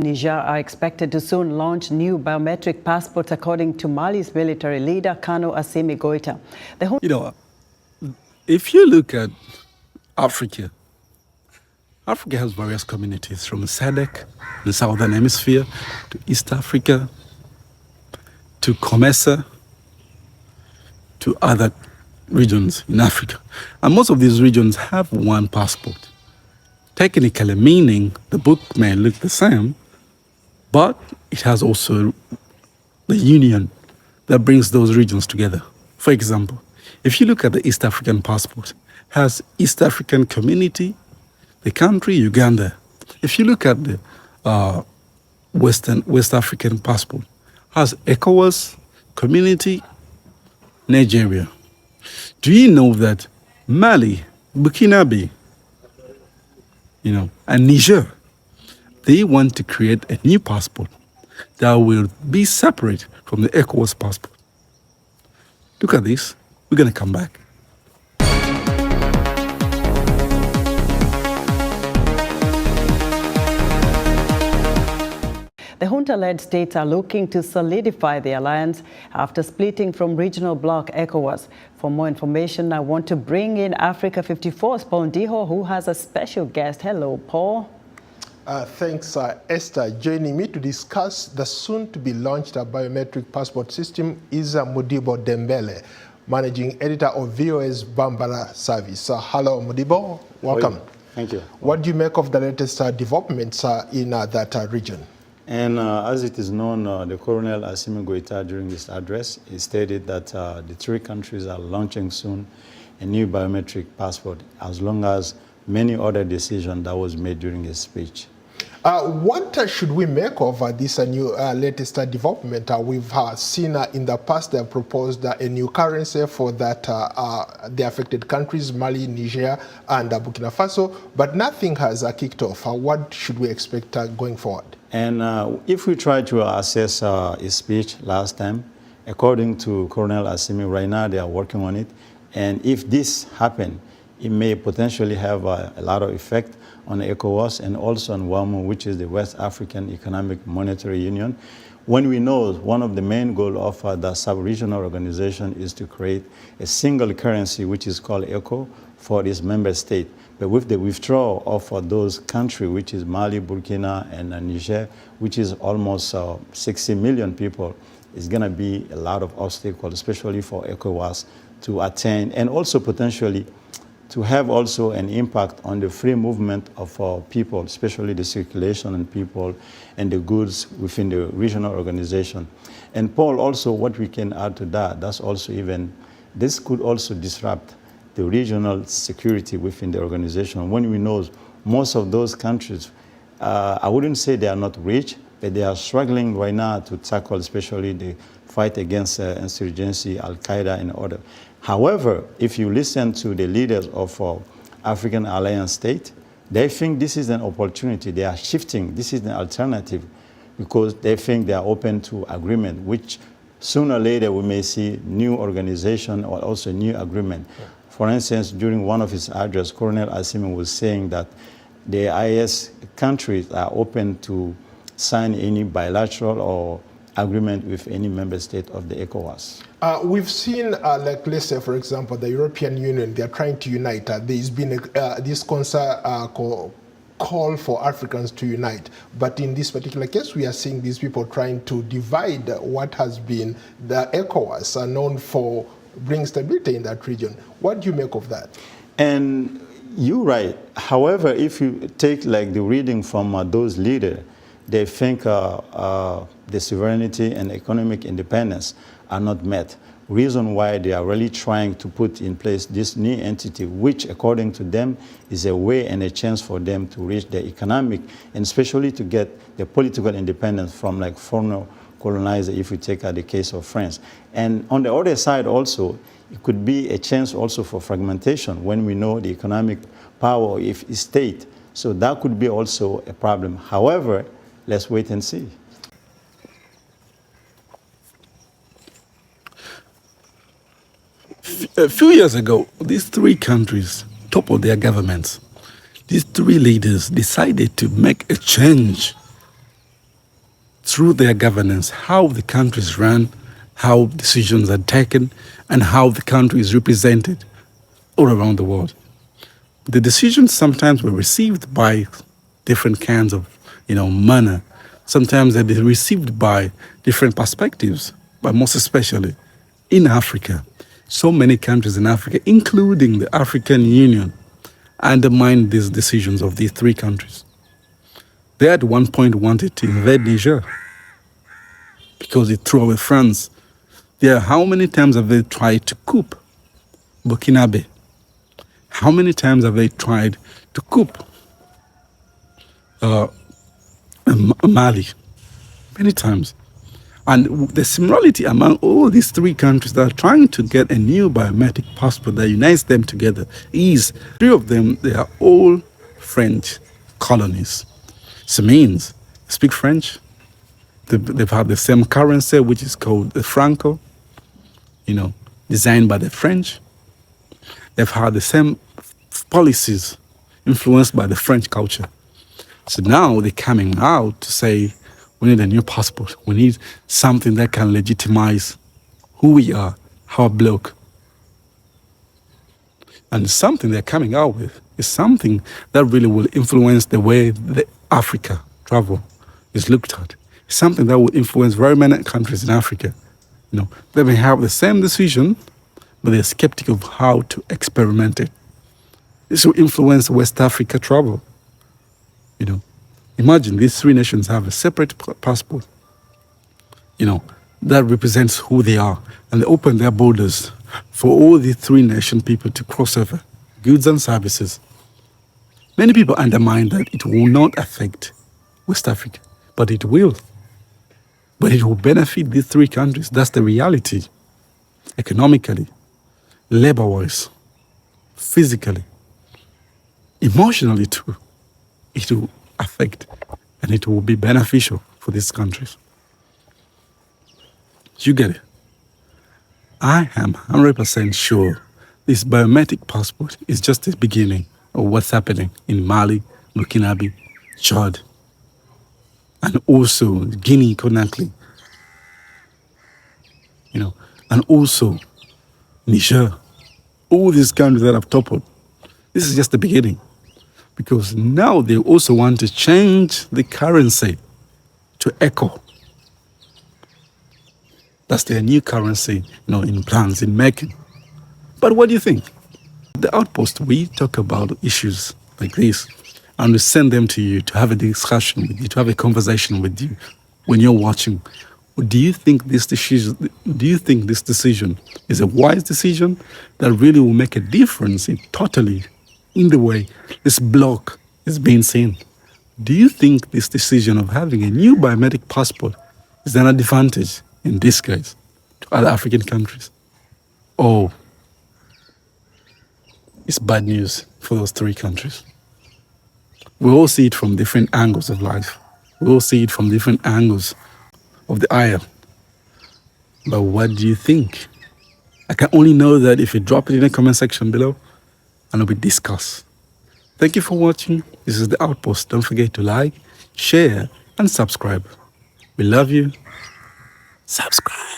Niger are expected to soon launch new biometric passports, according to Mali's military leader, Kano Assimi Goita. If you look at Africa, Africa has various communities from SADC, the Southern Hemisphere, to East Africa, to COMESA, to other regions in Africa. And most of these regions have one passport. Technically meaning the book may look the same, but it has also the union that brings those regions together. For example, if you look at the East African passport, it has East African Community, the country, Uganda. If you look at the West African passport, it has Ecowas, Community, Nigeria. Do you know that Mali, Burkina Faso, and Niger, they want to create a new passport that will be separate from the Ecowas passport? Look at this. We're going to come back. The junta-led states are looking to solidify the alliance after splitting from regional bloc Ecowas. For more information, I want to bring in Africa 54's Paul Ndiho, who has a special guest. Hello, Paul. Thanks, Esther. Joining me to discuss the soon-to-be-launched biometric passport system is Modibo Dembele, Managing Editor of VOA's Bambara service. Modibo, welcome. Thank you. What do you make of the latest developments in that region? And as it is known, the Colonel Assimi Goita during this address, he stated that the three countries are launching soon a new biometric passport, as long as many other decisions that was made during his speech. What should we make of this new latest development? We've seen in the past they have proposed a new currency for the affected countries, Mali, Niger, and Burkina Faso, but nothing has kicked off. What should we expect going forward? And if we try to assess his speech last time, according to Colonel Assimi, right now they are working on it. And if this happens, it may potentially have a lot of effect on ECOWAS and also on WAMU, which is the West African Economic Monetary Union. When we know one of the main goals of the sub-regional organization is to create a single currency, which is called ECO, for its member state. But with the withdrawal of those countries, which is Mali, Burkina, and Niger, which is almost 60 million people, it's going to be a lot of obstacles, especially for ECOWAS to attain, and also potentially to have also an impact on the free movement of people, especially the circulation and people and the goods within the regional organization. And Paul, also what we can add to that, that's also this could also disrupt the regional security within the organization. When we know most of those countries, I wouldn't say they are not rich, but they are struggling right now to tackle especially the fight against insurgency, Al-Qaeda and other. However, if you listen to the leaders of African Alliance state, they think this is an opportunity. They are shifting. This is an alternative because they think they are open to agreement, which sooner or later we may see new organization or also new agreement. Yeah. For instance, during one of his address, Colonel Assimi was saying that the IS countries are open to sign any bilateral or agreement with any member state of the ECOWAS. We've seen, like let's say, for example, the European Union, they're trying to unite. There's been this concern call for Africans to unite. But in this particular case, we are seeing these people trying to divide what has been the ECOWAS, known for bringing stability in that region. What do you make of that? And you're right. However, if you take like the reading from those leaders, they think the sovereignty and economic independence are not met. Reason why they are really trying to put in place this new entity, which according to them is a way and a chance for them to reach the economic and especially to get the political independence from like foreign colonizer, if we take the case of France. And on the other side also, it could be a chance also for fragmentation when we know the economic power if state. So that could be also a problem. However, let's wait and see. A few years ago, these three countries toppled their governments. These three leaders decided to make a change through their governance, how the country is run, how decisions are taken, and how the country is represented all around the world. The decisions sometimes were received by different kinds of, manner. Sometimes they're received by different perspectives, but most especially in Africa. So many countries in Africa, including the African Union, undermined these decisions of these three countries. They at one point wanted to invade Niger because it threw away France. How many times have they tried to coup Burkina Faso? How many times have they tried to coup Mali? Many times. And the similarity among all these three countries that are trying to get a new biometric passport that unites them together is three of them, they are all French colonies. So it means they speak French. They've had the same currency, which is called the franco, designed by the French. They've had the same policies influenced by the French culture. So now they're coming out to say, we need a new passport. We need something that can legitimize who we are, our bloc. And something they're coming out with is something that really will influence the way the Africa travel is looked at. Something that will influence very many countries in Africa. They may have the same decision, but they're skeptical of how to experiment it. This will influence West Africa travel. Imagine these three nations have a separate passport, that represents who they are. And they open their borders for all the three nation people to cross over, goods and services. Many people undermine that it will not affect West Africa, but it will. But it will benefit these three countries. That's the reality. Economically, labor-wise, physically, emotionally too. It will affect and it will be beneficial for these countries. You get it? I am 100% sure this biometric passport is just the beginning of what's happening in Mali, Burkina Faso, Chad, and also Guinea-Conakry, and also Niger. All these countries that have toppled. This is just the beginning. Because now they also want to change the currency to ECO. That's their new currency, in plans, in making. But what do you think? The Outpost, we talk about issues like this, and we send them to you to have a discussion with you, to have a conversation with you when you're watching. Do you think this decision is a wise decision that really will make a difference in the way this bloc is being seen? Do you think this decision of having a new biometric passport is an advantage in this case to other African countries? Or it's bad news for those three countries? We all see it from different angles of life. We all see it from different angles of the aisle. But what do you think? I can only know that if you drop it in the comment section below, and it will be discussed. Thank you for watching. This is the Outpost. Don't forget to like, share, and subscribe. We love you. Subscribe.